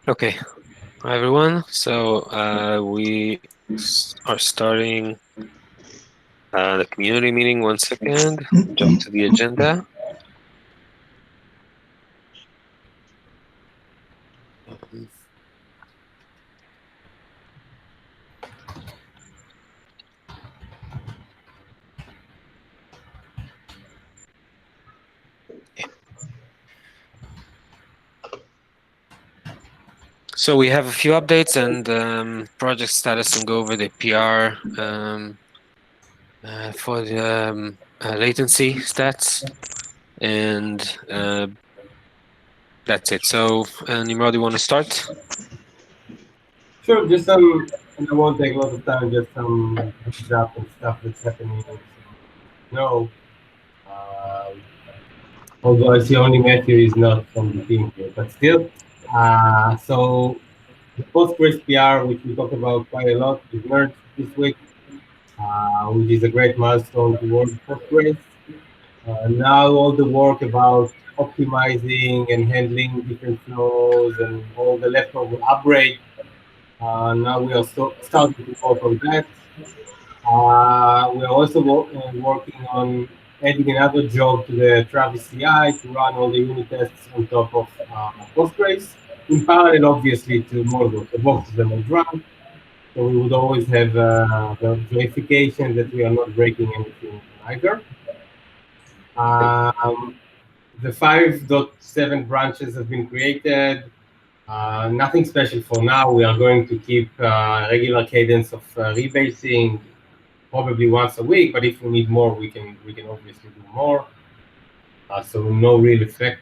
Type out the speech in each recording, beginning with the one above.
Okay, hi everyone. So we are starting the community meeting. 1 second. Jump to the agenda. So we have a few updates and project status, and go over the PR for the latency stats, and that's it. So Nimrod, you want to start? Sure, just some, and I won't take a lot of time, just some heads up and stuff that's happening. So, no, um, although I see only Matthew is not from the team here, but still. So the Postgres PR, which we talked about quite a lot, is merged this week, which is a great milestone towards Postgres. Now all the work about optimizing and handling different flows and all the leftover upgrade, now we are starting to work on that. We are also working on adding another job to the Travis CI to run all the unit tests on top of Postgres, in parallel, obviously, to Mongo. So both of them will run. So we would always have the verification that we are not breaking anything either. Um, the 5.7 branches have been created. Nothing special for now. We are going to keep regular cadence of rebasing, probably once a week. But if we need more, we can obviously do more. So no real effect.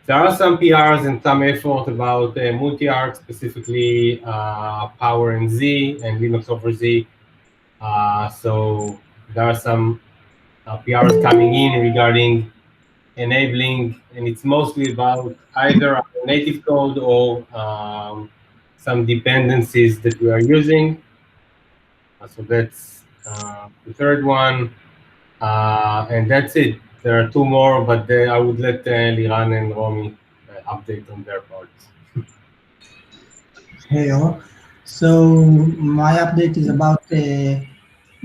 There are some PRs and some effort about multi-arc, specifically Power and Z and Linux over Z. So there are some PRs coming in regarding enabling, and it's mostly about either our native code or some dependencies that we are using. So that's the third one, and that's it. There are two more, but I would let Liran and Romy update on their parts. Hey all. So my update is about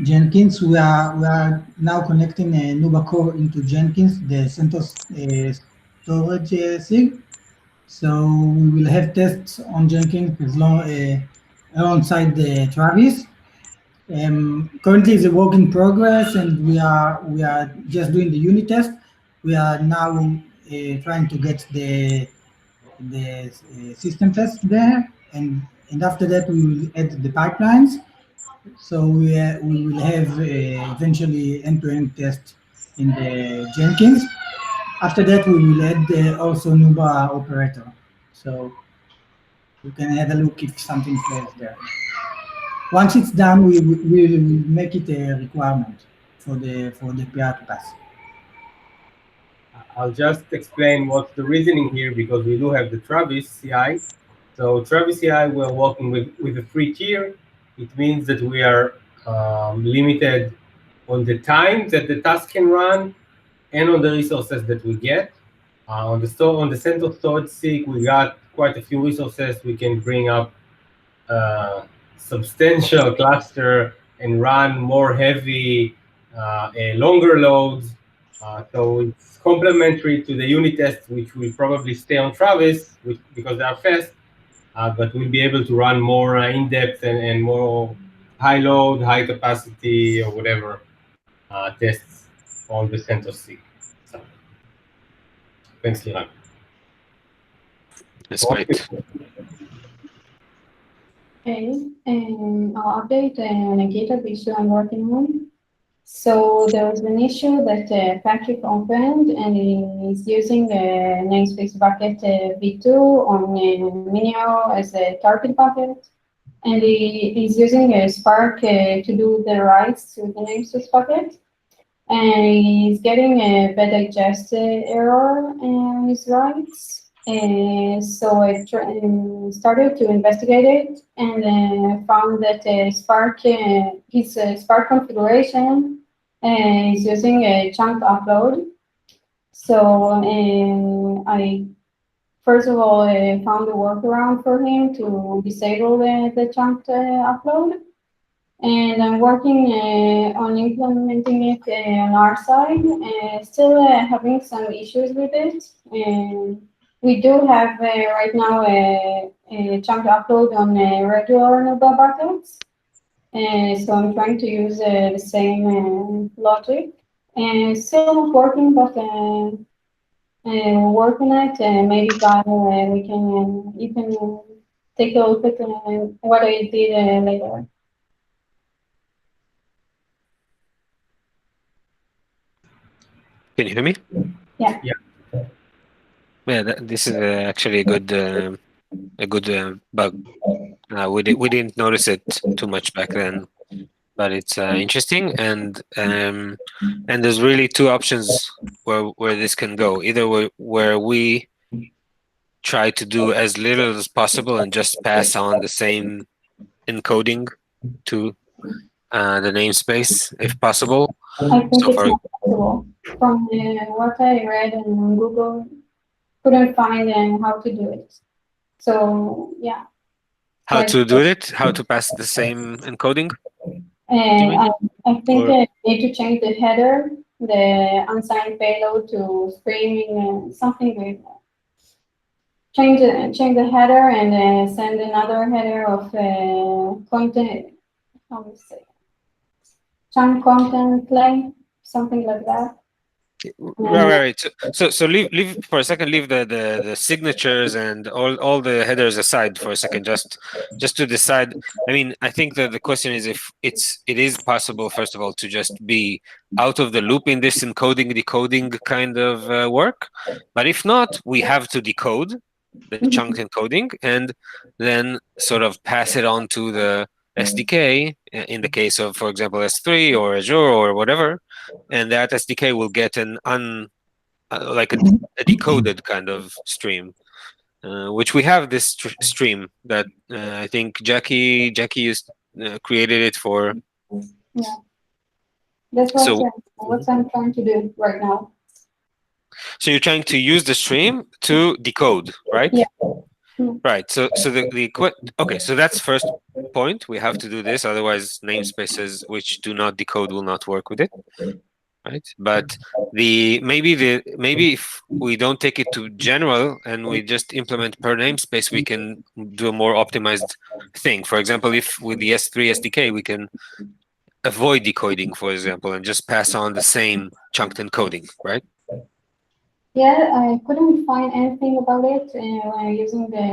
Jenkins. We are now connecting noobaa-core into Jenkins, the CentOS storage SIG. So we will have tests on Jenkins as long alongside the Travis. Currently, it's a work in progress, and we are just doing the unit test. We are now trying to get the system test there, and after that we will add the pipelines. So we will have eventually end-to-end test in the Jenkins. After that, we will add also noobaa-operator. So you can have a look if something fails there. Once it's done, we will make it a requirement for the PR to pass. I'll just explain what's the reasoning here, because we do have the Travis CI. So Travis CI, we're working with a free tier. It means that we are limited on the time that the task can run and on the resources that we get. On the CentOS storage SIG, we got quite a few resources. We can bring up substantial cluster and run more heavy, longer loads. So it's complementary to the unit tests, which will probably stay on Travis because they are fast, but we'll be able to run more in-depth and more high load, high capacity, or whatever tests on the CentOS SIG. So, thanks, Liran. That's great. Okay, I'll update on a GitHub issue I'm working on. So there was an issue that Patrick opened, and he's using a namespace bucket v2 on Minio as a target bucket. And he's using a Spark to do the writes to the namespace bucket. And he's getting a bad digest error in his writes. So I started to investigate it, and found that Spark, his Spark configuration is using a chunk upload. So I first of all, I found a workaround for him to disable the chunked upload. And I'm working on implementing it on our side. Still having some issues with it. And we do have right now a chunk upload on regular noobaa buckets. So I'm trying to use the same logic. And still working, but working on it. Maybe God, we can you can take a look at what I did later. Can you hear me? Yeah. Yeah, this is actually a good bug. We didn't notice it too much back then, but it's interesting, and there's really two options where this can go. Either where we try to do as little as possible and just pass on the same encoding to the namespace if possible. I think So it's for not possible. From what I read on Google, couldn't find how to do it. So yeah, how to do it, how to pass the same encoding? You mean? I think Or I need to change the header, the unsigned payload to streaming something with change the header and send another header of content. How do you say? Chunk content play, something like that. right. So leave for a second. Leave the signatures and all the headers aside for a second. Just to decide. I mean, I think that the question is if it is possible, first of all, to just be out of the loop in this encoding decoding kind of work. But if not, we have to decode the chunked encoding and then sort of pass it on to the SDK in the case of, for example, S3 or Azure or whatever, and that SDK will get an like a decoded kind of stream, which we have this stream that I think Jackie used, created it for. Yeah, that's what I'm trying to do right now. So you're trying to use the stream to decode, right? Yeah. Right. So okay. So that's first point. We have to do this, otherwise namespaces which do not decode will not work with it. Right. But maybe if we don't take it to general and we just implement per namespace, we can do a more optimized thing. For example, if with the S3 SDK we can avoid decoding, for example, and just pass on the same chunked encoding, right? Yeah, I couldn't find anything about it when using the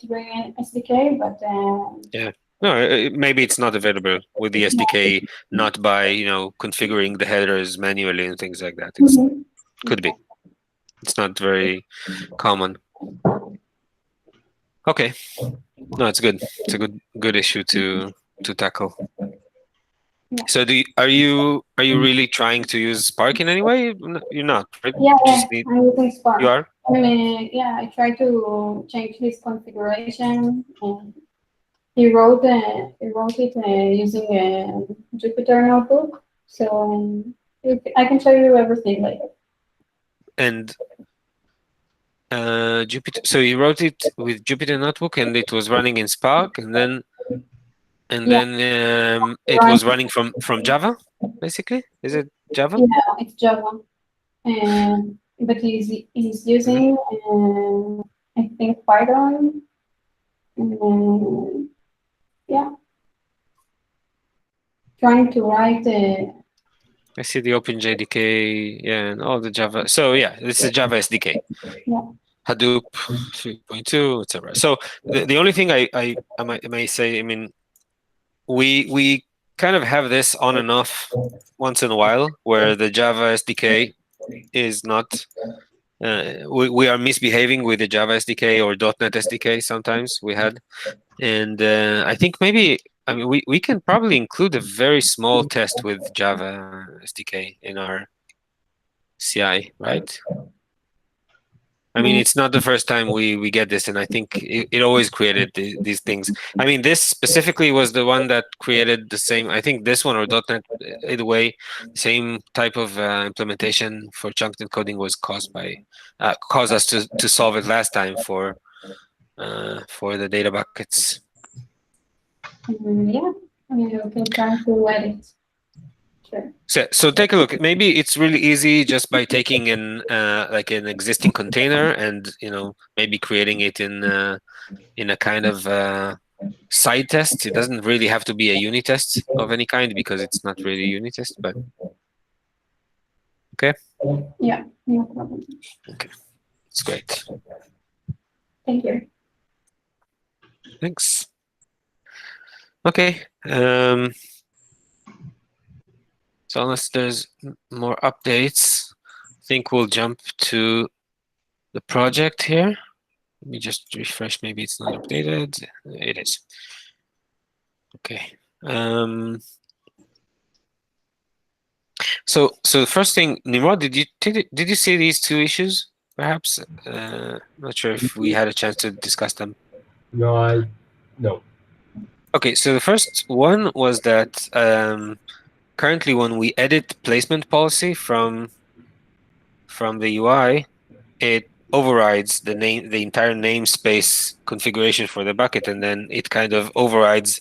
S3 SDK, but yeah. No, maybe it's not available with the SDK, not by configuring the headers manually and things like that. It could be. It's not very common. Okay, no, it's good. It's a good issue to tackle. Yeah. So are you really trying to use Spark in any way? You're not, right? Yeah, I'm using Spark. You are? I mean, yeah, I tried to change his configuration. And he wrote it using a Jupyter notebook. So I can show you everything later. And Jupyter. So you wrote it with Jupyter Notebook, and it was running in Spark, and then it was running from Java, basically. Is it Java? Yeah, it's Java. But he's using I think Python. Yeah, trying to write I see the OpenJDK, yeah, and all the Java. So yeah, it's a Java SDK. Yeah. Hadoop 3.2, etc. So the only thing I may say, I mean, we kind of have this on and off once in a while, where the Java SDK is not. We are misbehaving with the Java SDK or .NET SDK. Sometimes we had, and I think maybe. I mean, we can probably include a very small test with Java SDK in our CI, right? I mean, it's not the first time we get this, and I think it always created these things. I mean, this specifically was the one that created the same. I think this one or .NET, either way, same type of implementation for chunked encoding was caused us to solve it last time for the data buckets. Yeah, I mean, we can try to edit. Sure. So take a look. Maybe it's really easy just by taking like an existing container and maybe creating it in a kind of side test. It doesn't really have to be a unit test of any kind because it's not really a unit test. But okay. Yeah, no problem. Okay, it's great. Thank you. Thanks. Okay. So unless there's more updates, I think we'll jump to the project here. Let me just refresh. Maybe it's not updated. It is. Okay. So the first thing, Nimrod, did you see these two issues? Perhaps. Not sure if we had a chance to discuss them. No. Okay. So the first one was that currently, when we edit placement policy from the UI, it overrides the entire namespace configuration for the bucket, and then it kind of overrides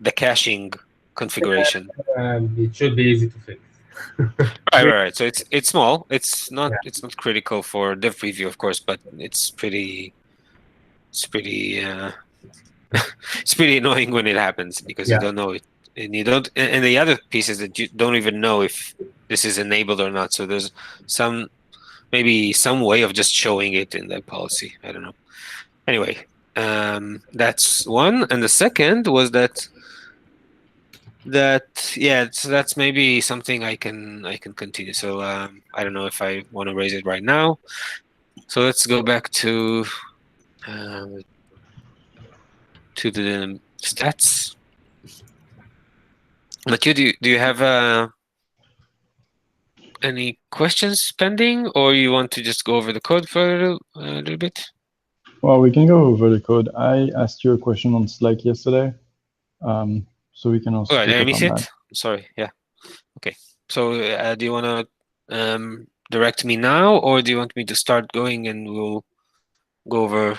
the caching configuration. It should be easy to fix. Right. So it's small. It's not critical for dev preview, of course, but it's pretty it's pretty annoying when it happens because you don't know it, and you don't. And the other piece is that you don't even know if this is enabled or not. So there's maybe some way of just showing it in the policy. I don't know. Anyway, that's one, and the second was that so that's maybe something I can continue. So I don't know if I want to raise it right now. So let's go back to the stats. Mathieu, do you have any questions pending, or you want to just go over the code for a little bit? Well, we can go over the code. I asked you a question on Slack yesterday, so we can also. Oh, did I miss it? Sorry. Yeah. Okay. So do you want to direct me now, or do you want me to start going and we'll go over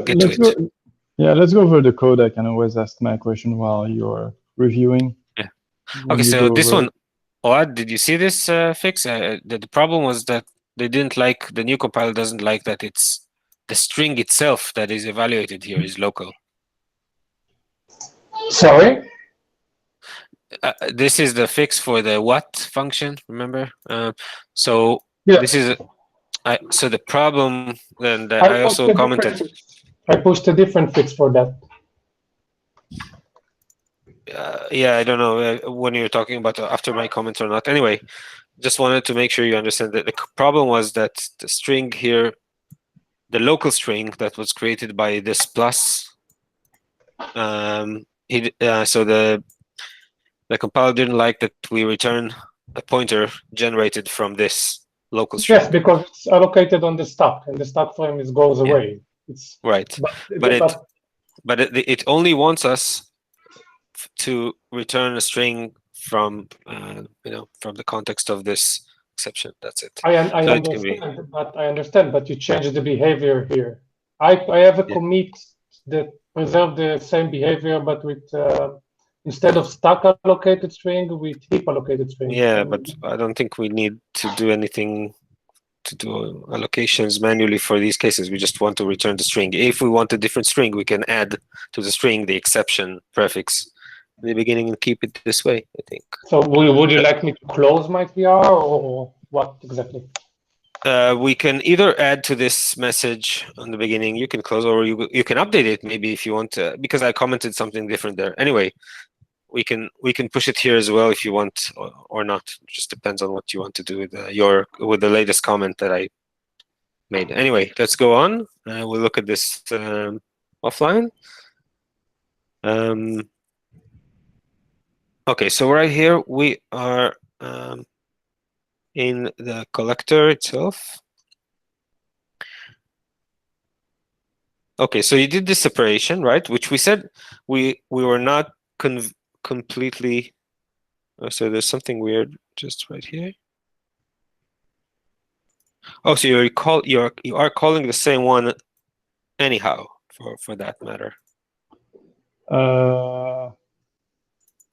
get to it? Yeah, let's go over the code. I can always ask my question while you're reviewing. Yeah. Okay. So this one, Oad, did you see this fix? The problem was that they didn't like, the new compiler doesn't like that it's the string itself that is evaluated here is local. Sorry? This is the fix for the what function, remember? So yeah. This is so the problem, and I also commented. I pushed a different fix for that. Yeah, I don't know when you're talking about after my comments or not. Anyway, just wanted to make sure you understand that the problem was that the string here, the local string that was created by this plus, so the compiler didn't like that we return a pointer generated from this local string. Yes, because it's allocated on the stack, and the stack frame goes away. It's right, but it only wants us to return a string from from the context of this exception. That's it. I understand, but you change the behavior here. I have a commit that preserve the same behavior, but with instead of stack allocated string, with heap allocated string. Yeah, but I don't think we need to do anything to do allocations manually for these cases. We just want to return the string. If we want a different string, we can add to the string the exception prefix in the beginning and keep it this way, I think. So would you like me to close my PR or what exactly? We can either add to this message on the beginning, you can close, or you can update it maybe if you want to, because I commented something different there. Anyway, we can push it here as well if you want or not. It just depends on what you want to do with the latest comment that I made. Anyway, let's go on. We'll look at this offline. Okay, so right here we are in the collector itself. Okay, so you did this separation, right? Which we said we were not completely. Oh, so there's something weird just right here. Oh, so you are calling the same one anyhow for that matter.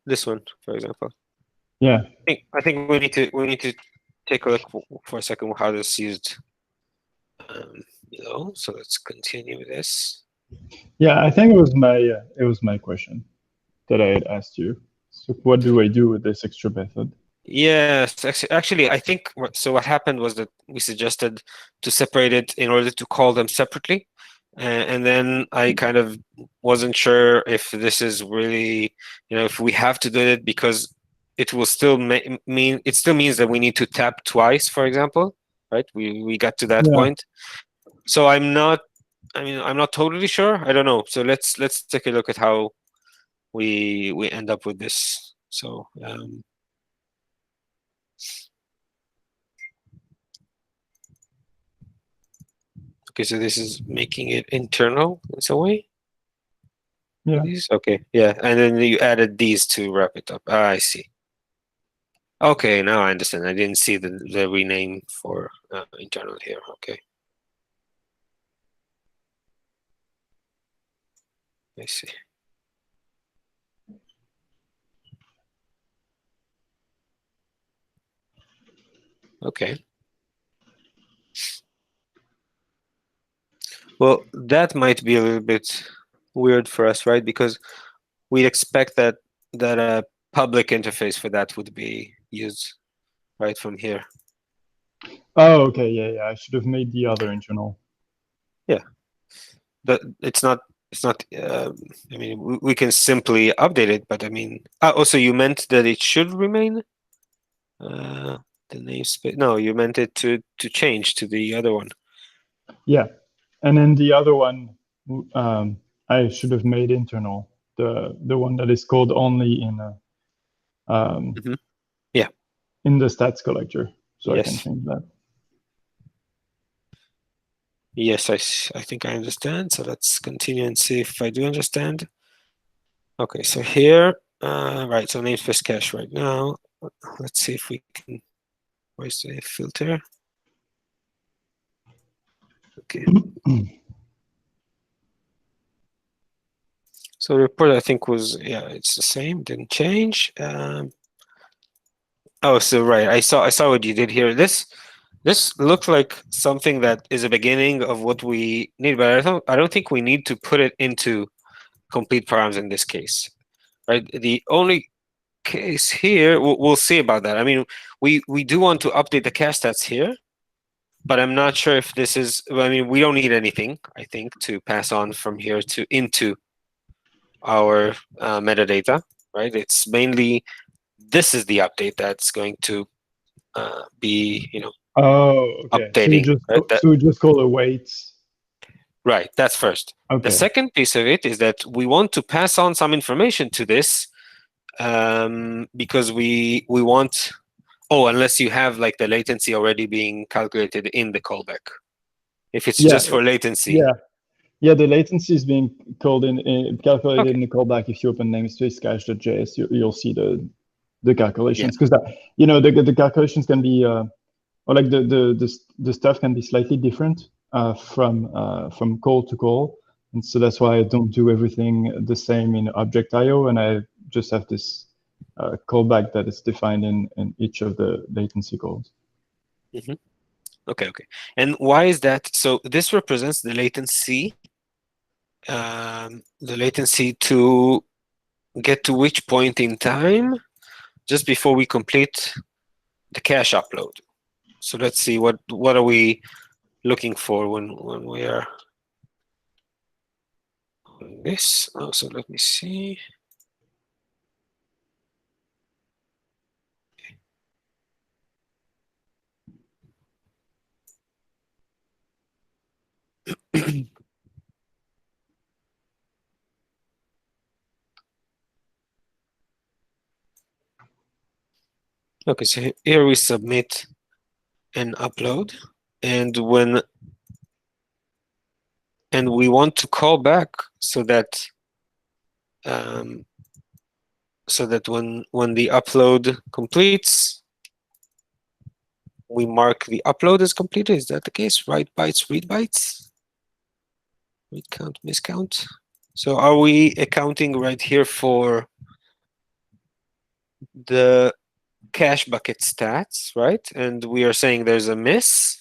This one, for example. Yeah. I think we need to take a look for a second how this is used. So let's continue with this. Yeah, I think it was my question that I had asked you. So what do I do with this extra method? Yes, actually, I think so. What happened was that we suggested to separate it in order to call them separately, and then I kind of wasn't sure if this is really, if we have to do it because it will still mean it still means that we need to tap twice, for example, right? We got to that point, so I'm not totally sure. I don't know. So let's take a look at how we end up with this. So. Okay, so this is making it internal in some way? Yeah. These? Okay, yeah, and then you added these to wrap it up. Ah, I see. Okay, now I understand. I didn't see the rename for internal here. Okay. I see. Okay. Well, that might be a little bit weird for us, right? Because we'd expect that a public interface for that would be used right from here. Oh, okay, yeah. I should have made the other internal. Yeah, but it's not. I mean, we can simply update it, but I mean, also you meant that it should remain. The namespace. No, you meant it to change to the other one. Yeah, and then the other one, I should have made internal. The one that is called only in yeah, in the stats collector, so yes. I can change that. Yes, I think I understand. So let's continue and see if I do understand. Okay, so here, right, so namespace cache right now. Let's see if we can, where's the filter? Okay. So the report I think was, yeah, it's the same, didn't change. Oh, so right, I saw what you did here. This looks like something that is a beginning of what we need, but I don't think we need to put it into complete params in this case, right? The only case here, we'll see about that. I mean, we do want to update the cache stats here, but I'm not sure if this is. I mean, we don't need anything, I think, to pass on from here to into our metadata, right? It's mainly this is the update that's going to be, Oh, okay. updating. So you just call awaits. Right, that's first. Okay. The second piece of it is that we want to pass on some information to this because we want. Oh, unless you have like the latency already being calculated in the callback. If it's just for latency. Yeah, the latency is being calculated in the callback. If you open namespace cache.js, you'll see the calculations, because the calculations can be or like the stuff can be slightly different from call to call, and so that's why I don't do everything the same in object.io, and I just have this callback that is defined in each of the latency calls. Mm-hmm. Okay. And why is that? So this represents the latency to get to which point in time just before we complete the cache upload. So let's see what are we looking for when we are doing this. Oh, so let me see. Okay, so here we submit an upload, and when and we want to call back so that when the upload completes, we mark the upload as completed. Is that the case? Write bytes, read bytes, read count, miscount. So are we accounting right here for the cache bucket stats, right? And we are saying there's a miss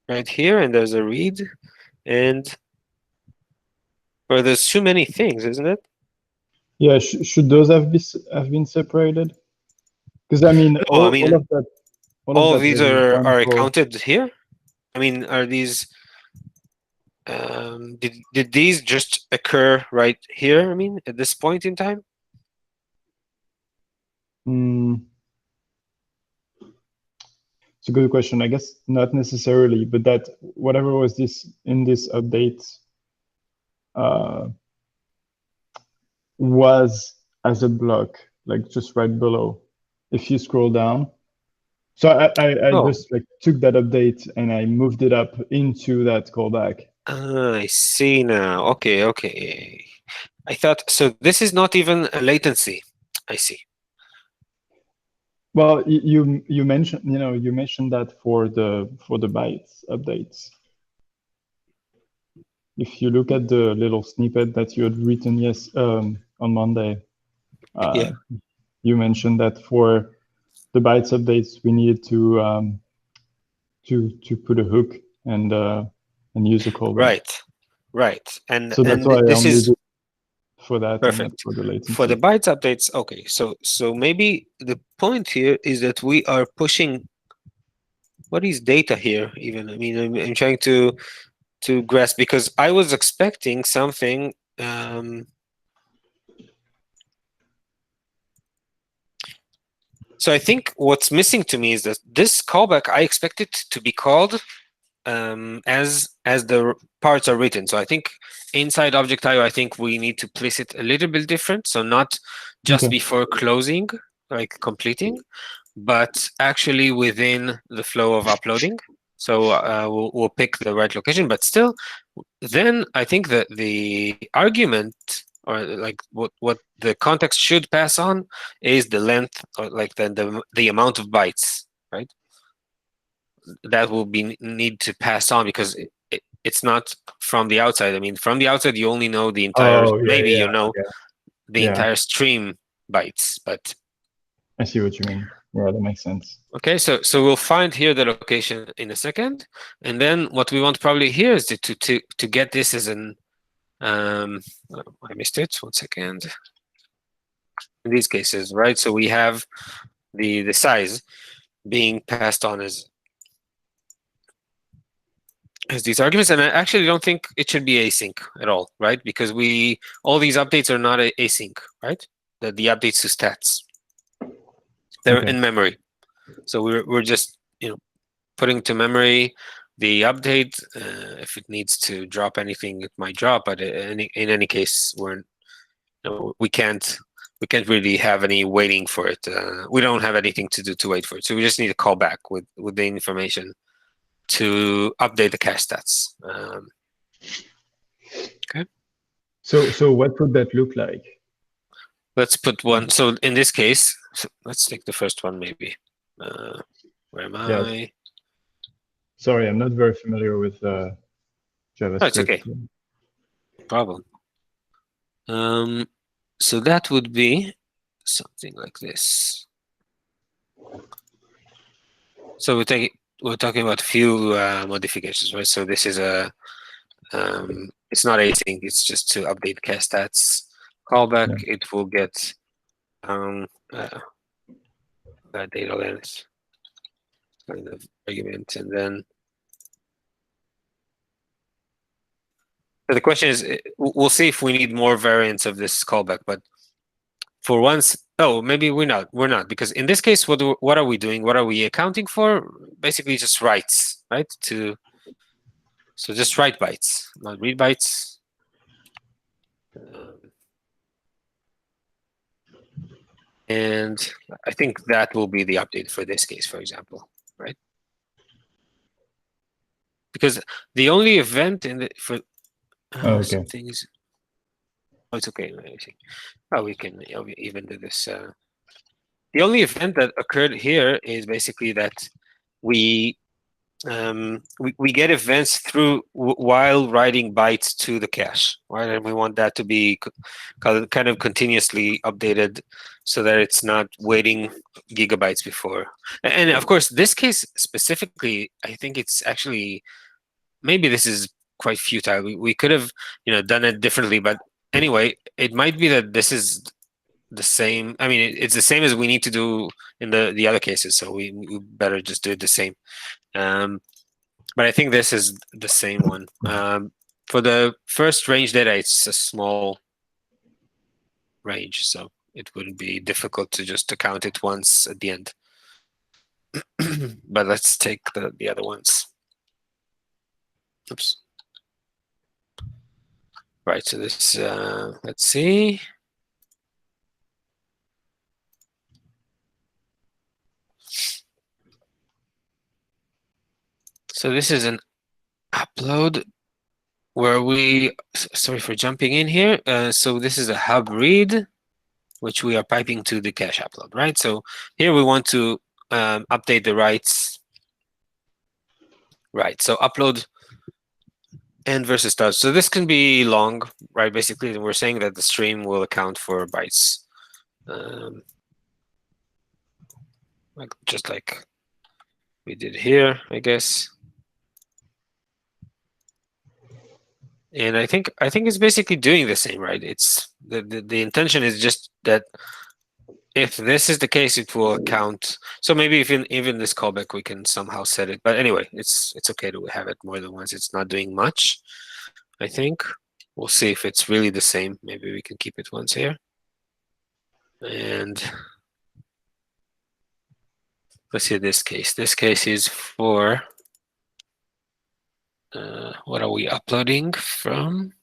right here, and there's a read, and or there's too many things, isn't it? Yeah, should those have been separated? Because I mean, No, all of that, all of that these was are done for- accounted here. I mean, are these? Did these just occur right here? I mean, at this point in time. It's a good question. I guess not necessarily, but that whatever was this in this update was as a block, like just right below. If you scroll down. So I just like took that update and I moved it up into that callback. I see now. Okay, okay. I thought so. This is not even a latency. I see. Well, you mentioned that for the bytes updates. If you look at the little snippet that you had written on Monday, Yeah. you mentioned that for the bytes updates we needed to put a hook and use a callback. Right. And so that's why I this only is did for that perfect. and not for the latency. For the bytes updates, okay. So maybe the point here is that we are pushing. What is data here? Even I mean, I'm trying to grasp, because I was expecting something. So I think what's missing to me is that this callback, I expect it to be called as the parts are written. So I think inside Object.io, I think we need to place it a little bit different. So not just before closing, like completing, but actually within the flow of uploading. So we'll pick the right location, but still, then I think that the argument, or like what the context should pass on, is the length, or like the amount of bytes, right? That will be need to pass on, because it's not from the outside. I mean, from the outside, you only know the entire, the entire stream bytes, but I see what you mean. Yeah, that makes sense. okay, so we'll find here the location in a second, and then what we want probably here is to get this as an I missed it. 1 second. In these cases, right? So we have the size being passed on as these arguments, and I actually don't think it should be async at all, right? Because all these updates are not async, right? The updates to stats, they're in memory. So we're just putting to memory the update. If it needs to drop anything, it might drop, but in any case, we can't really have any waiting for it. We don't have anything to do to wait for it. So we just need to call back with the information to update the cache stats. Okay. So what would that look like? Let's put one. So in this case, let's take the first one maybe. Where am I? Sorry, I'm not very familiar with JavaScript. Oh, it's okay. No problem. So that would be something like this. So we're talking about a few modifications, right? So this is it's not async, it's just to update cache stats. Callback, it will get that data length kind of argument, and then so the question is, we'll see if we need more variants of this callback, but for once, maybe we're not, because in this case, what are we doing? What are we accounting for? Basically, just writes, right? So just write bytes, not read bytes. And I think that will be the update for this case, for example, right? because the only event in the for Okay. some things. Oh, it's okay. Let me see. Oh, we can even do this. The only event that occurred here is basically that we get events through while writing bytes to the cache, right? And we want that to be kind of continuously updated so that it's not waiting gigabytes before. And of course, this case specifically, I think it's actually, maybe this is quite futile. We could have, done it differently, but anyway, it might be that this is the same. I mean, it's the same as we need to do in the other cases, so we better just do it the same. But I think this is the same one. For the first range data, it's a small range, so it wouldn't be difficult to just count it once at the end. But let's take the other ones. Oops. Right, so this, let's see. So this is an upload where we, sorry for jumping in here. So this is a hub read, which we are piping to the cache upload, right? So here we want to update the writes. Right, so upload end versus start. So this can be long, right? Basically, we're saying that the stream will account for bytes. Just like we did here, I guess. And I think it's basically doing the same, right? It's the intention is just that if this is the case, it will count. So maybe even this callback we can somehow set it. But anyway, it's okay to have it more than once. It's not doing much, I think. We'll see if it's really the same. Maybe we can keep it once here. And let's see this case. This case is for what are we uploading from?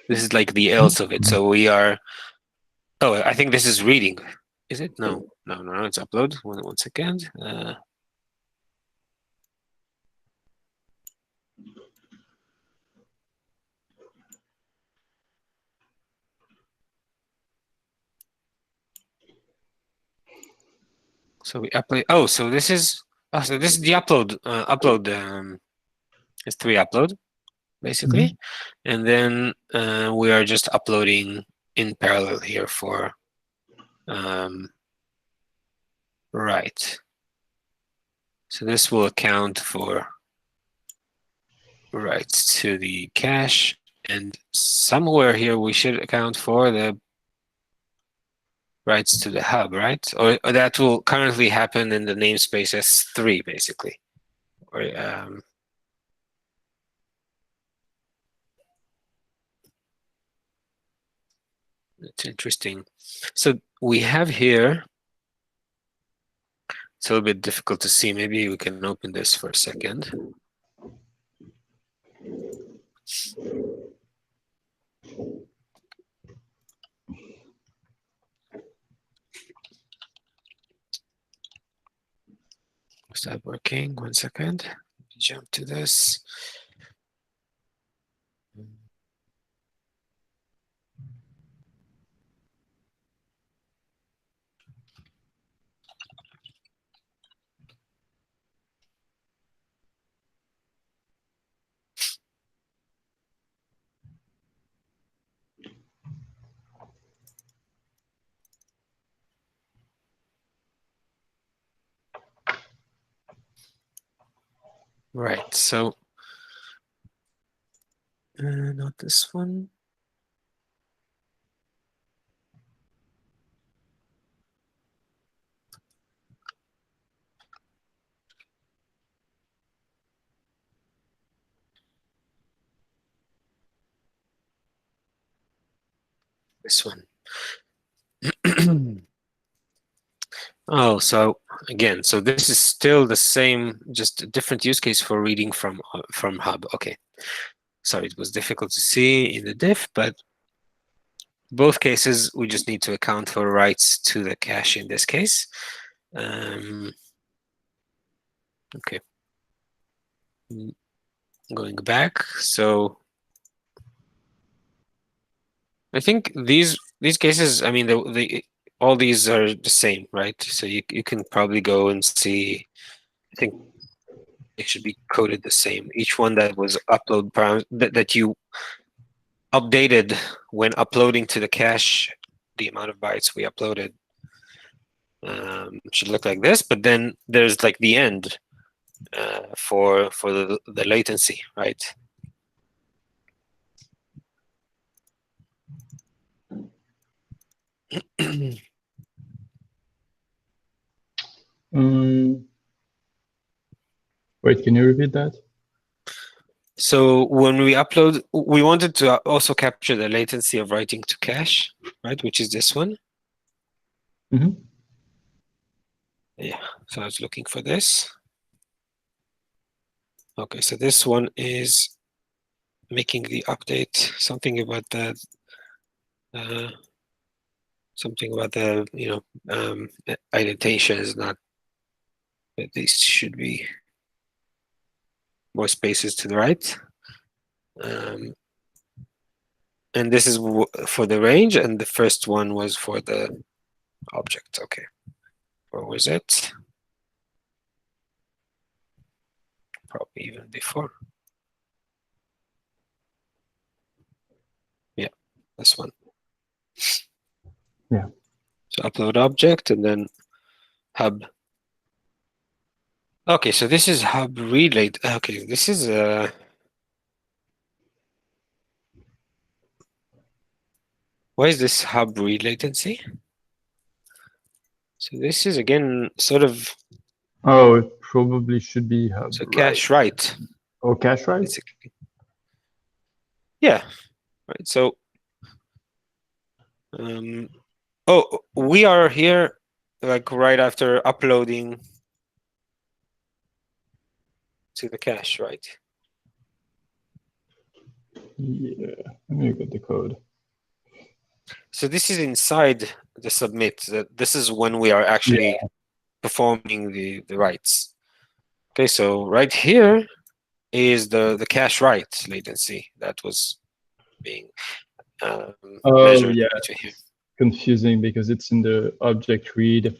This is like the else of it. So we are, oh, I think this is reading. Is it? No, it's upload. One second. So we upload. Oh, so this is the upload. It's 3 upload, basically, and then we are just uploading in parallel here for right. So this will account for writes to the cache, and somewhere here we should account for the writes to the hub, right? Or that will currently happen in the namespace S3, basically. Or it's interesting. So we have here, it's a little bit difficult to see. Maybe we can open this for a second. Is that working? 1 second. Let me jump to this. Right, so not this one. This one. Oh, so again, so this is still the same, just a different use case for reading from hub. Okay. sorry, it was difficult to see in the diff, but both cases, we just need to account for writes to the cache in this case. Okay. Going back, so I think these cases, I mean, all these are the same, right? So you can probably go and see. I think they should be coded the same. Each one that was that you updated when uploading to the cache, the amount of bytes we uploaded should look like this. But then there's like the end for the latency, right? Wait, can you repeat that? So when we upload, we wanted to also capture the latency of writing to cache, right? Which is this one. Mm-hmm. Yeah, so I was looking for this. Okay, so this one is making the update, something about the indentation is not, but these should be more spaces to the right. And this is for the range, and the first one was for the object. Okay, where was it? Probably even before. Yeah, this one. Yeah. So upload object and then hub. Okay, so this is hub relay. Okay, this is why is this hub read latency? So this is again sort of. Oh, it probably should be hub. So cache write. Oh, cache write? Basically. Yeah, right. So, oh, we are here like right after uploading to the cache, right? Yeah, let me get the code. So this is inside the submit. This is when we are actually performing the writes. Okay, so right here is the cache write latency that was being measured. Yeah, here. Confusing because it's in the object read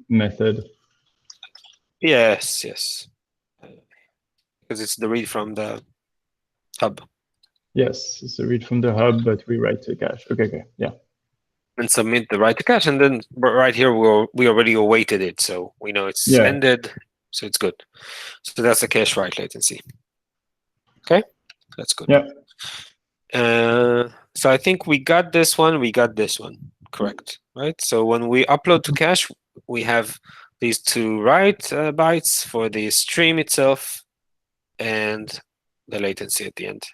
method. Yes, yes. Because it's the read from the hub. Yes, it's a read from the hub, but we write to cache. Okay, yeah. And submit the write to cache, and then right here we already awaited it, so we know it's ended, so it's good. So that's the cache write latency. Okay, that's good. Yeah. So I think we got this one, correct, right? So when we upload to cache, we have these two write bytes for the stream itself and the latency at the end.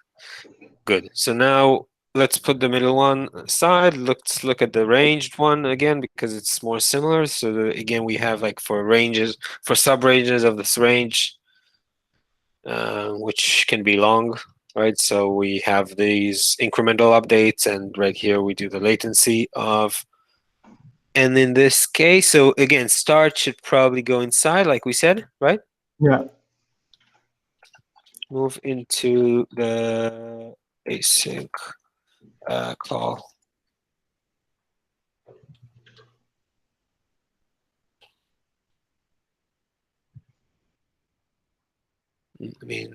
Good. So now let's put the middle one aside. Let's look at the ranged one again because it's more similar. So again, we have like for ranges, for sub-ranges of this range, which can be long, right? So we have these incremental updates, and right here we do the latency of. And in this case, so again, start should probably go inside, like we said, right? Yeah. Move into the async call. I mean,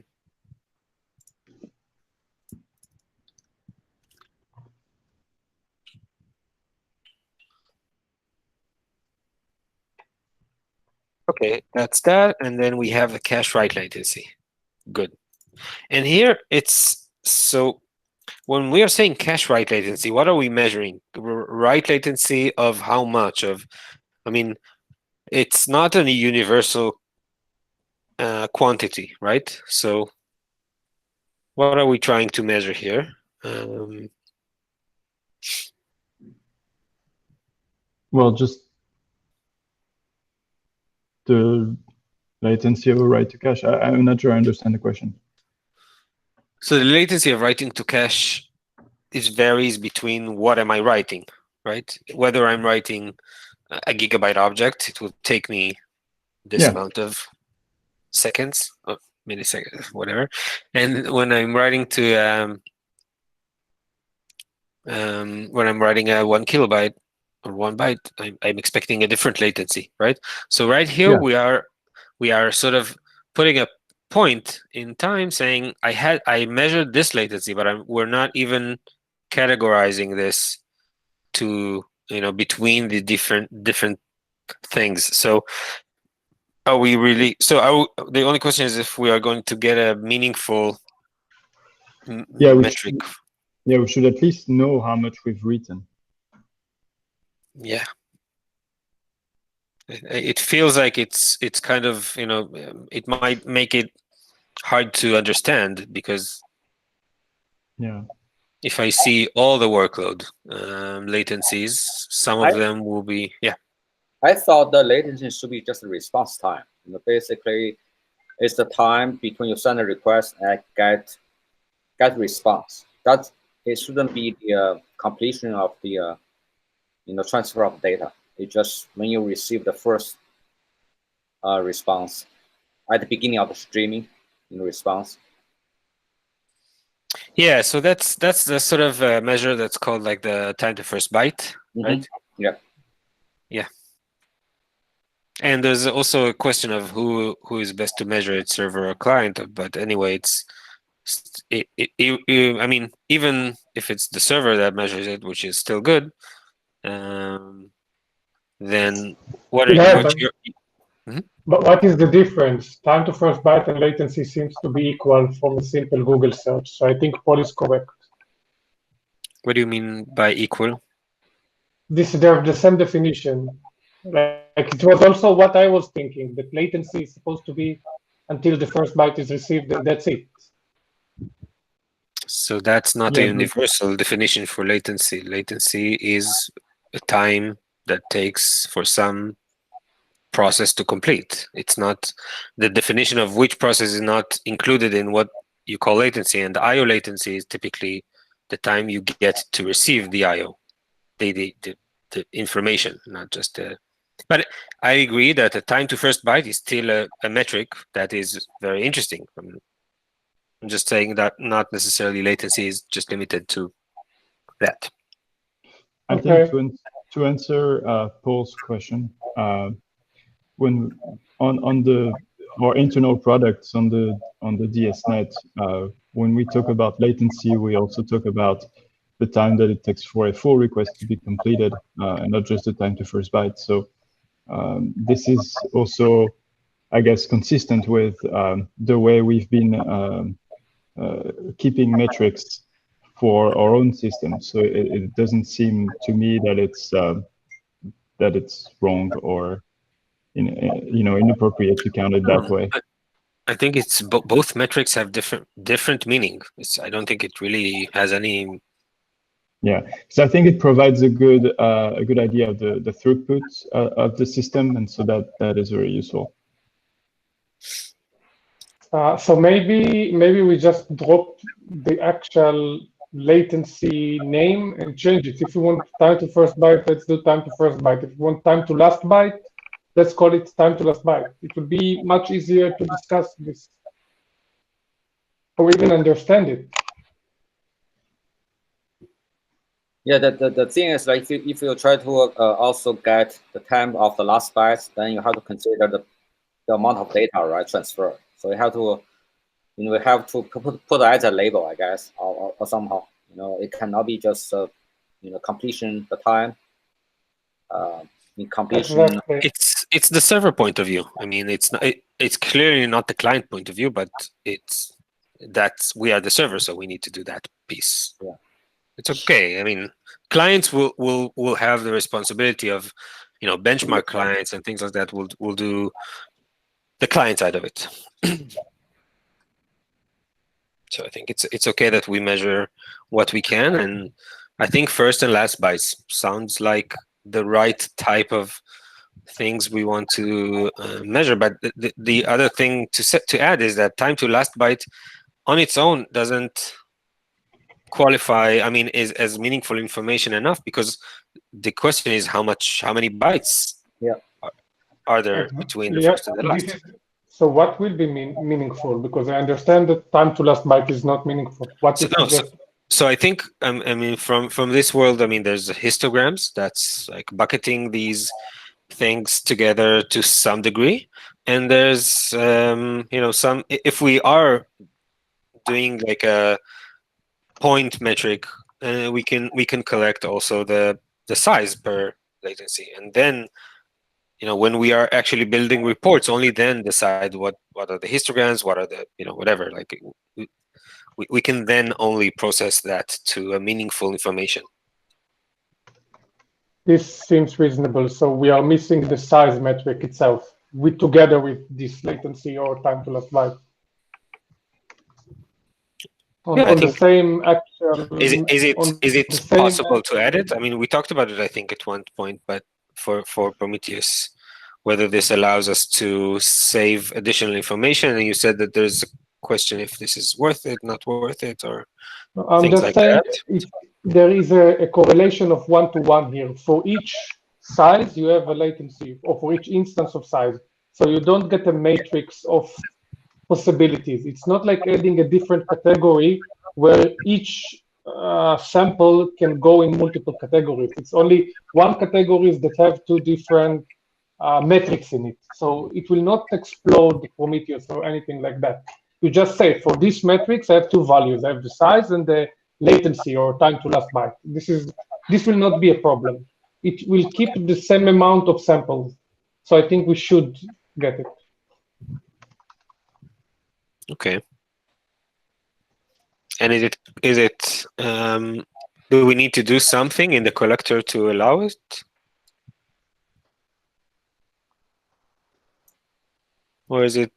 okay, that's that. And then we have the cache write latency. Good. And here it's, so when we are saying cache write latency, what are we measuring? Write latency of how much of, I mean, it's not a universal quantity, right? So what are we trying to measure here? Well, just the latency of a write to cache. I'm not sure I understand the question. So the latency of writing to cache varies between what am I writing, right? Whether I'm writing a gigabyte object, it will take me this amount of seconds, or milliseconds, whatever. And when I'm writing to when I'm writing a 1 kilobyte or 1 byte, I'm expecting a different latency, right? So right here we are sort of putting a point in time saying I measured this latency, but we're not even categorizing this to between the different things. So are we really? So the only question is if we are going to get a meaningful metric. We should at least know how much we've written. Yeah. It feels like it's kind of, it might make it hard to understand, because if I see all the workload latencies, some of them will be, I thought the latency should be just the response time. Basically, it's the time between you send a request and get response. That it shouldn't be the completion of the transfer of data. It's just when you receive the first response at the beginning of the streaming response. Yeah, so that's the sort of measure that's called like the time to first byte, right? Yeah. Yeah. And there's also a question of who is best to measure it, server or client. But anyway, I mean, even if it's the server that measures it, which is still good, then But what is the difference? Time to first byte and latency seems to be equal from a simple Google search. So I think Paul is correct. What do you mean by equal? They have the same definition. Like it was also what I was thinking, that latency is supposed to be until the first byte is received, and that's it. So that's not a universal definition for latency. Latency is a time that takes for some process to complete. It's not the definition of which process is not included in what you call latency. And the IO latency is typically the time you get to receive the IO, the information, not just the. But I agree that the time to first byte is still a metric that is very interesting. I'm just saying that not necessarily latency is just limited to that. I think to answer Paul's question, when on our internal products on the DSNet, when we talk about latency, we also talk about the time that it takes for a full request to be completed, and not just the time to first byte. So this is also, I guess, consistent with the way we've been keeping metrics for our own system. So it doesn't seem to me that it's wrong or inappropriate to count it that way. I think it's both metrics have different meaning. I don't think it really has any. Yeah, so I think it provides a good idea of the throughput of the system, and so that is very useful. So maybe we just drop the actual latency name and change it. If you want time to first byte, let's do time to first byte. If you want time to last byte, let's call it time to last byte. It would be much easier to discuss this or even understand it. Yeah, the thing is, like, if you try to also get the time of the last byte, then you have to consider the amount of data, right, transfer. So you have to, put as a label, I guess, or somehow, it cannot be just, completion the time. In completion, it's the server point of view. I mean, it's clearly not the client point of view, but we are the server, so we need to do that piece. Yeah. It's okay. I mean, clients will have the responsibility of, benchmark clients and things like that. We'll do the client side of it. So I think it's okay that we measure what we can, and I think first and last bytes sounds like the right type of things we want to measure. But the other thing to add is that time to last byte on its own doesn't qualify, I mean, is as meaningful information enough, because the question is how many bytes are there between the first and the last. So what will be meaningful? Because I understand that time to last byte is not meaningful. What So, if you just... So I think, I mean, from this world, I mean, there's histograms that's like bucketing these things together to some degree, and there's you know, some, if we are doing like a point metric, we can collect also the size per latency, and then, you know, when we are actually building reports, only then decide what are the histograms, what are the, you know, whatever, like we can then only process that to a meaningful information. This seems reasonable. So we are missing the size metric itself together with this latency or time to last byte. On the same actual... Is it possible to add it? I mean, we talked about it, I think, at one point, but for Prometheus, whether this allows us to save additional information, and you said that there's a question if this is worth it, not worth it, or things like that. There is a correlation of 1-to-1 here. For each size, you have a latency, or for each instance of size. So you don't get a matrix of possibilities. It's not like adding a different category where each sample can go in multiple categories. It's only one categories that have two different metrics in it. So it will not explode Prometheus or anything like that. You just say, for these metrics, I have two values. I have the size and the latency or time to last byte. This will not be a problem. It will keep the same amount of samples. So I think we should get it. Okay. And is it do we need to do something in the collector to allow it? Or is it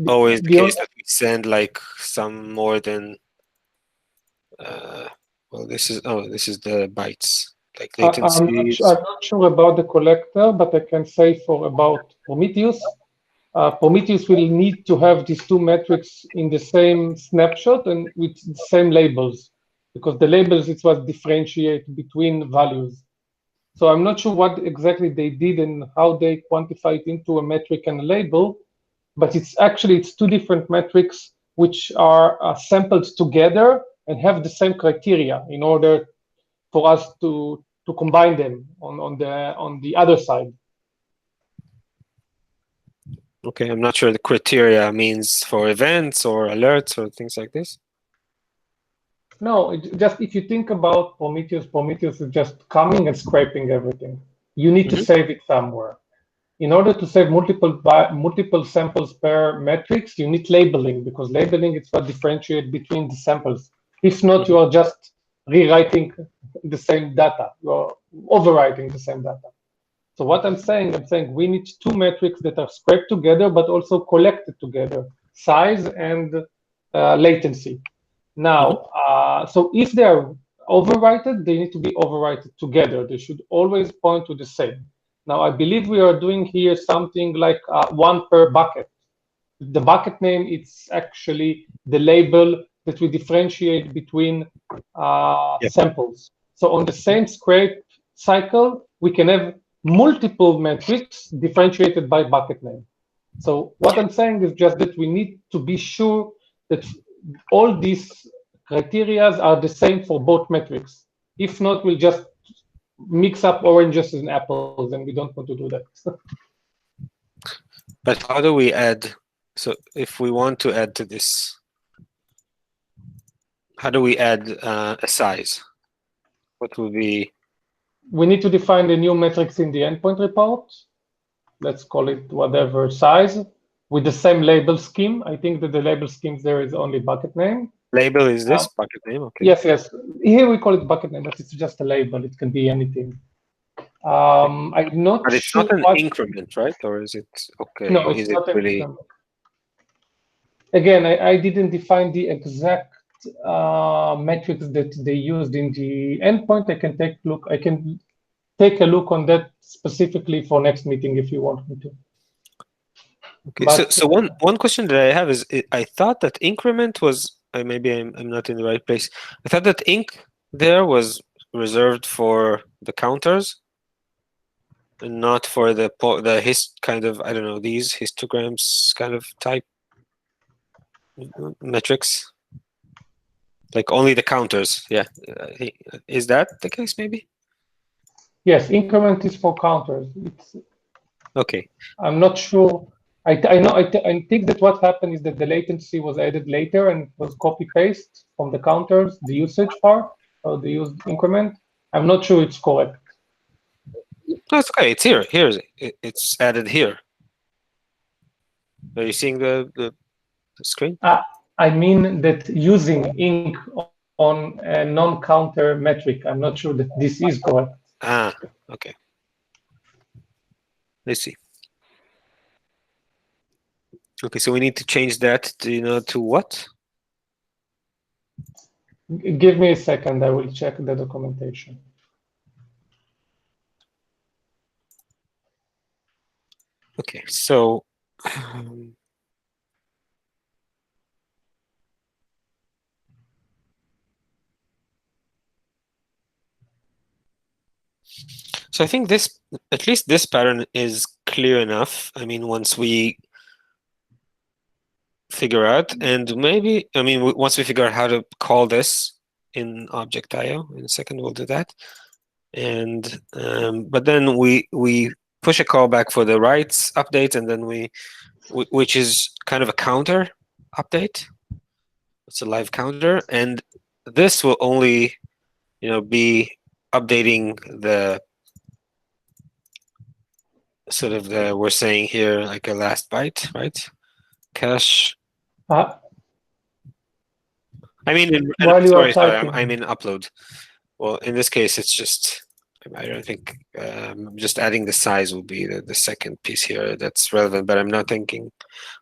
always the case that we send like some more than well, this is the bytes, like latency. I'm not sure about the collector, but I can say about Prometheus. Prometheus will need to have these two metrics in the same snapshot and with the same labels, because the labels, it was differentiate between values. So I'm not sure what exactly they did and how they quantify it into a metric and a label, but it's two different metrics which are sampled together and have the same criteria in order for us to combine them on the other side. Okay, I'm not sure the criteria means for events or alerts or things like this. No, just if you think about Prometheus, Prometheus is just coming and scraping everything. You need to save it somewhere. In order to save multiple samples per metrics, you need labeling, because labeling is what differentiates between the samples. If not, you are just rewriting the same data. You are overwriting the same data. So what I'm saying we need two metrics that are scraped together, but also collected together, size and latency. Now, so if they are overwritten, they need to be overwritten together. They should always point to the same. Now, I believe we are doing here something like one per bucket. The bucket name, it's actually the label that we differentiate between samples. So on the same scrape cycle, we can have multiple metrics differentiated by bucket name. So what I'm saying is just that we need to be sure that all these criteria are the same for both metrics. If not, we'll just mix up oranges and apples, and we don't want to do that. But how do we add? So if we want to add to this, how do we add a size? What will be? We need to define the new metrics in the endpoint report. Let's call it whatever size with the same label scheme. I think that the label schemes there is only bucket name. Label is this bucket name? Okay. Yes. Here we call it bucket name, but it's just a label. It can be anything. I'm not but it's sure not an increment, right? Or is it okay? No, it's not really. Again, I didn't define the exact metrics that they used in the endpoint. I can take a look. I can take a look on that specifically for next meeting if you want me to. Okay, But so one question that I have is, I thought that increment was, maybe I'm not in the right place. I thought that inc there was reserved for the counters and not for the kind of, I don't know, these histograms kind of type metrics, like only the counters. Yeah, is that the case? Maybe. yes, increment is for counters. It's, okay. I'm not sure. I think that what happened is that the latency was added later and it was copy paste from the counters, the usage part, or the used increment. I'm not sure it's correct. No, it's okay. It's here. It's added here. Are you seeing the screen? I mean that using inc on a non-counter metric. I'm not sure that this is correct. Ah, okay. Let's see. Okay, so we need to change that to, to what? Give me a second. I will check the documentation. Okay, so so I think this, at least this pattern is clear enough. I mean, once we figure out, and maybe, I mean, once we figure out how to call this in object.io, in a second we'll do that. And but then we push a callback for the rights update, and then which is kind of a counter update. It's a live counter, and this will only, be updating the sort of we're saying here, like a last byte, right? Cache. I mean, sorry, I mean upload. Well, in this case, it's just, I don't think, just adding the size will be the second piece here that's relevant, but I'm not thinking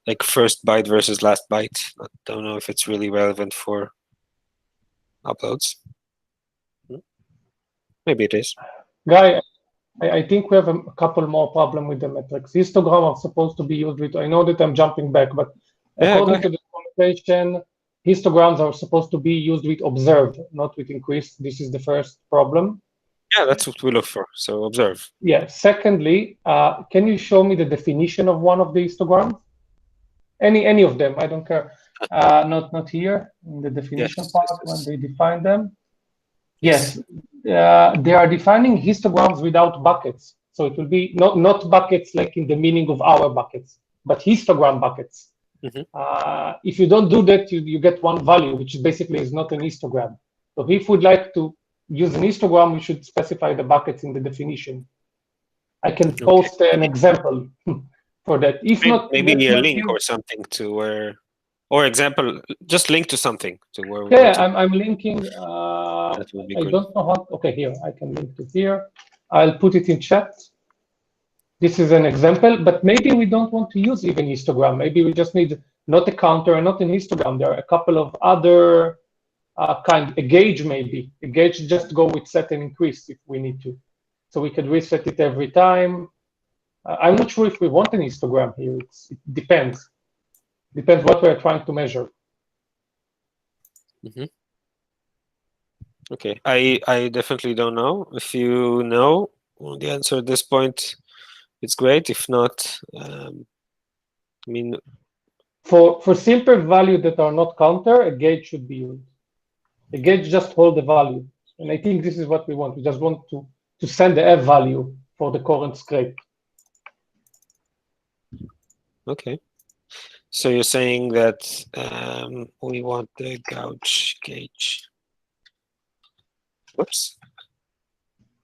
like first byte versus last byte. I don't know if it's really relevant for uploads. Maybe it is. Guy, I think we have a couple more problems with the metrics. Histogram are supposed to be used with, I know that I'm jumping back, but according to the documentation, histograms are supposed to be used with observe, not with increase. This is the first problem. Yeah, that's what we look for. So observe. Yeah. Secondly, can you show me the definition of one of the histograms? Any of them, I don't care. Not here in the definition part when they define them. Yes, they are defining histograms without buckets. So it will be not buckets like in the meaning of our buckets, but histogram buckets. If you don't do that, you get one value, which basically is not an histogram. So if we'd like to use an histogram, we should specify the buckets in the definition. I can post an example for that. If not, maybe a link or something to where, or example, just link to something to where. Yeah, I'm linking. That would be good. I don't know how. Okay, here I can link to here. I'll put it in chat. This is an example, but maybe we don't want to use even histogram. Maybe we just need not a counter and not an histogram. There are a couple of other a gauge maybe. A gauge just go with set and increase if we need to. So we could reset it every time. I'm not sure if we want an histogram here. It depends. Depends what we're trying to measure. Okay, I definitely don't know. If you know the answer at this point, it's great. If not, I mean, for simple values that are not counter, a gauge should be used. A gauge just hold the value, and I think this is what we want. We just want to send the F value for the current scrape. Okay. So you're saying that we want the gauge. Whoops.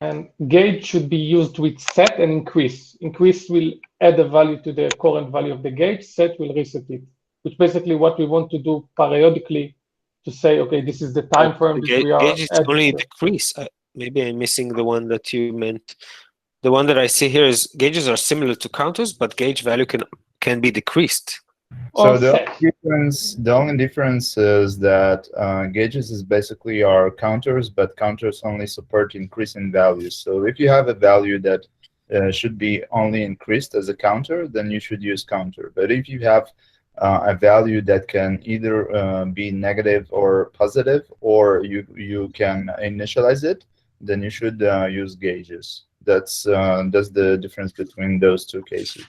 And gauge should be used with set and increase. Increase will add a value to the current value of the gauge. Set will reset it, which basically what we want to do periodically to say, okay, this is the time frame that we are. Gauge is only decrease. Maybe I'm missing the one that you meant. The one that I see here is gauges are similar to counters, but gauge value can be decreased. So the only difference is that gauges is basically our counters, but counters only support increasing values. So if you have a value that should be only increased as a counter, then you should use counter. But if you have a value that can either be negative or positive, or you can initialize it, then you should use gauges. That's the difference between those two cases.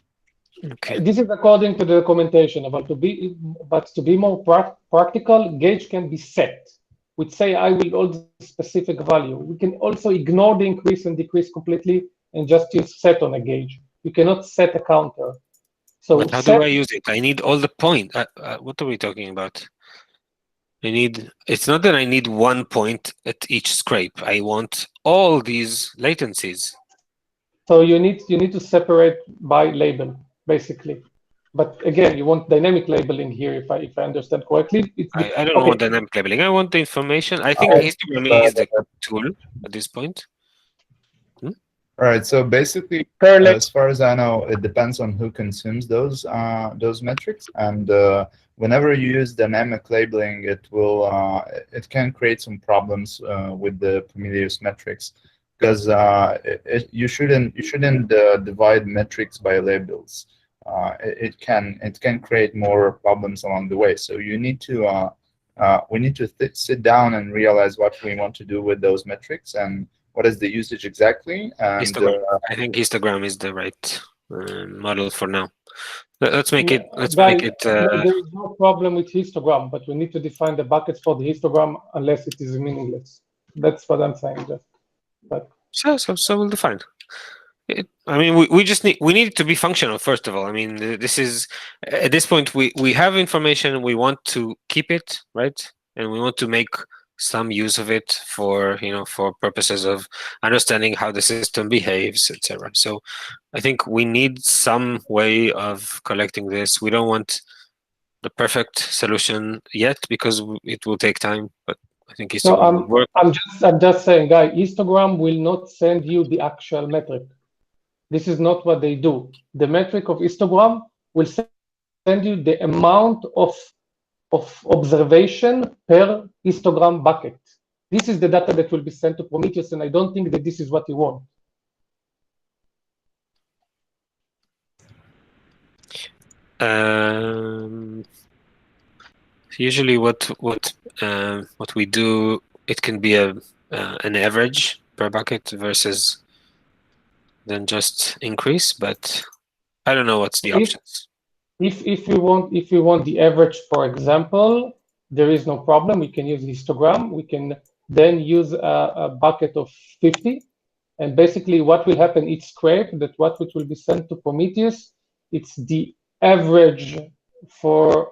Okay. This is according to the documentation. But to be more practical, gauge can be set. We say I will hold the specific value. We can also ignore the increase and decrease completely and just use set on a gauge. You cannot set a counter. So but how do I use it? I need all the point. What are we talking about? It's not that I need 1 point at each scrape. I want all these latencies. So you need to separate by label, basically. But again, you want dynamic labeling here, if I understand correctly. I don't want dynamic labeling. I want the information. I think histogram is the tool at this point. All right. So basically, as far as I know, it depends on who consumes those metrics, and whenever you use dynamic labeling, it can create some problems with the Prometheus metrics, because you shouldn't divide metrics by labels. It can create more problems along the way. So you need to we need to sit down and realize what we want to do with those metrics and what is the usage exactly. And I think histogram is the right model for now. Let's make it. There is no problem with histogram, but we need to define the buckets for the histogram, unless it is meaningless. That's what I'm saying. So we'll define. I mean, we need it to be functional, first of all. I mean, this is at this point we have information, we want to keep it, right, and we want to make some use of it for for purposes of understanding how the system behaves, etc. So I think we need some way of collecting this. We don't want the perfect solution yet because it will take time, but I think histogram will work. I'm just saying, guys, histogram will not send you the actual metric. This is not what they do. The metric of histogram will send you the amount of observation per histogram bucket. This is the data that will be sent to Prometheus, and I don't think that this is what you want. Usually, what we do, it can be an average per bucket versus then just increase, but I don't know what's the options. If you want the average, for example, there is no problem. We can use histogram. We can then use a bucket of 50, and basically what will happen each scrape, that what which will be sent to Prometheus, it's the average for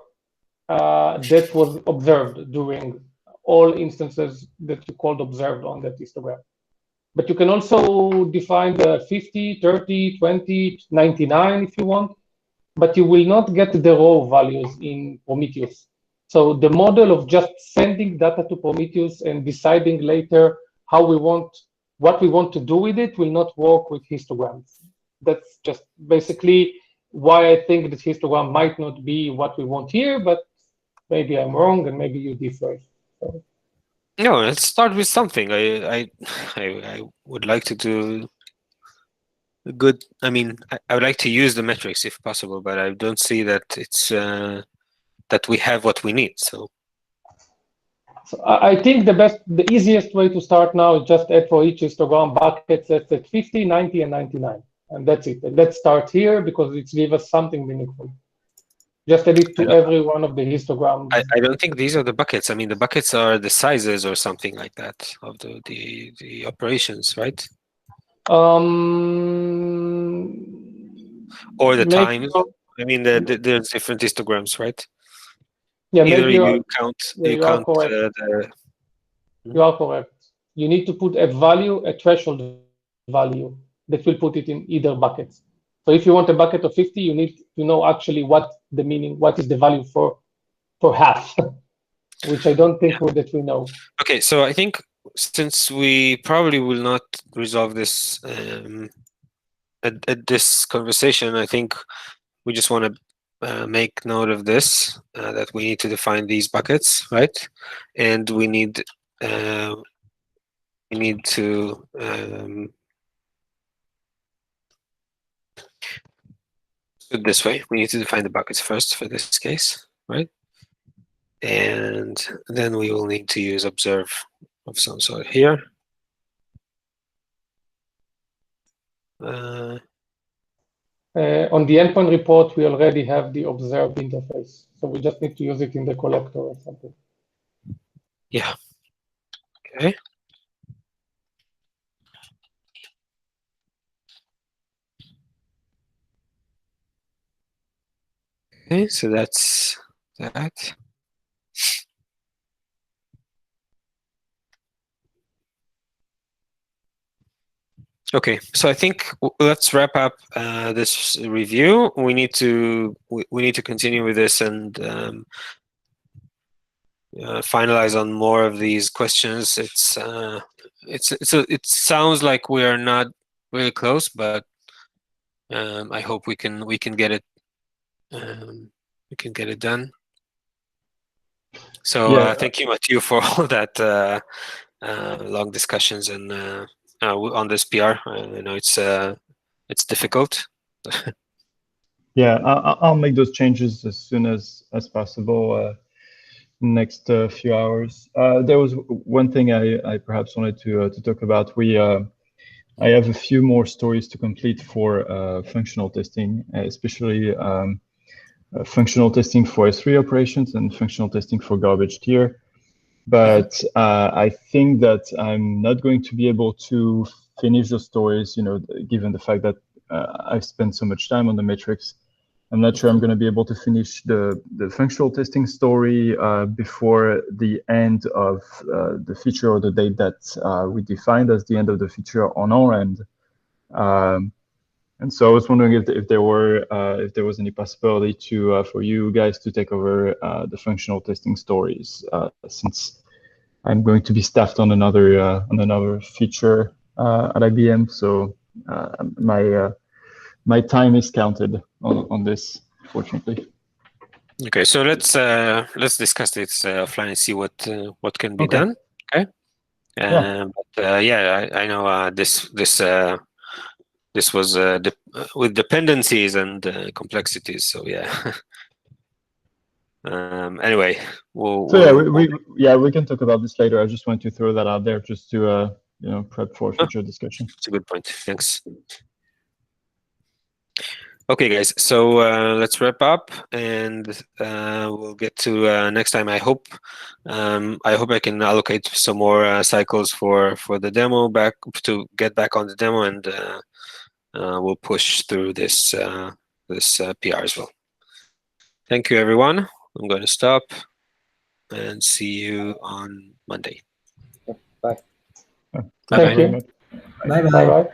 that was observed during all instances that you called observed on that histogram. But you can also define the 50, 30, 20, 99 if you want, but you will not get the raw values in Prometheus. So the model of just sending data to Prometheus and deciding later what we want to do with it will not work with histograms. That's just basically why I think that histogram might not be what we want here, but maybe I'm wrong and maybe you differ. So. No, let's start with something. I would like to do good. I mean, I would like to use the metrics if possible, but I don't see that it's that we have what we need. So I think the easiest way to start now is just add for each histogram bucket that's at 50, 90, and 99, and that's it. And let's start here because it gives us something meaningful. Just add it to every one of the histograms. I don't think these are the buckets. I mean, the buckets are the sizes or something like that of the operations, right? Or the times. I mean, there's different histograms, right? Yeah, either maybe you count you are correct. You are correct. You need to put a value, a threshold value that will put it in either bucket. So if you want a bucket of 50, you need to know actually what is the value for half, which I don't think that we know. Okay, so I think since we probably will not resolve this at this conversation, I think we just want to make note of this, that we need to define these buckets, right? And we need to this way. We need to define the buckets first for this case, right? And then we will need to use observe of some sort here. On the endpoint report, we already have the observed interface, so we just need to use it in the collector or something. Yeah. Okay. Okay, so that's that. Okay, so I think let's wrap up this review. We need to continue with this and finalize on more of these questions. It sounds like we are not really close, but I hope we can get it done. So Yeah. thank you, Mathieu, for all that long discussions and on this PR. I know it's difficult. Yeah, I'll make those changes as soon as possible. Next few hours. There was one thing I perhaps wanted to talk about. I have a few more stories to complete for functional testing, especially functional testing for S3 operations and functional testing for garbage tier. But I think that I'm not going to be able to finish those stories, given the fact that I've spent so much time on the metrics. I'm not sure I'm going to be able to finish the functional testing story before the end of the feature or the date that we defined as the end of the feature on our end. And so I was wondering if there was any possibility for you guys to take over the functional testing stories, since I'm going to be staffed on another feature at IBM. So my time is counted on this, fortunately. Okay, so let's discuss this offline and see what can be done. Okay. But yeah, I know this was with dependencies and complexities. So yeah. Anyway, we can talk about this later. I just want to throw that out there just to prep for future discussion. It's a good point. Thanks. Okay, guys. So let's wrap up, and we'll get to next time. I hope I can allocate some more cycles for the demo to get back on the demo, and we'll push through this PR as well. Thank you, everyone. I'm going to stop and see you on Monday. Bye. Thank you. Bye-bye. Bye-bye.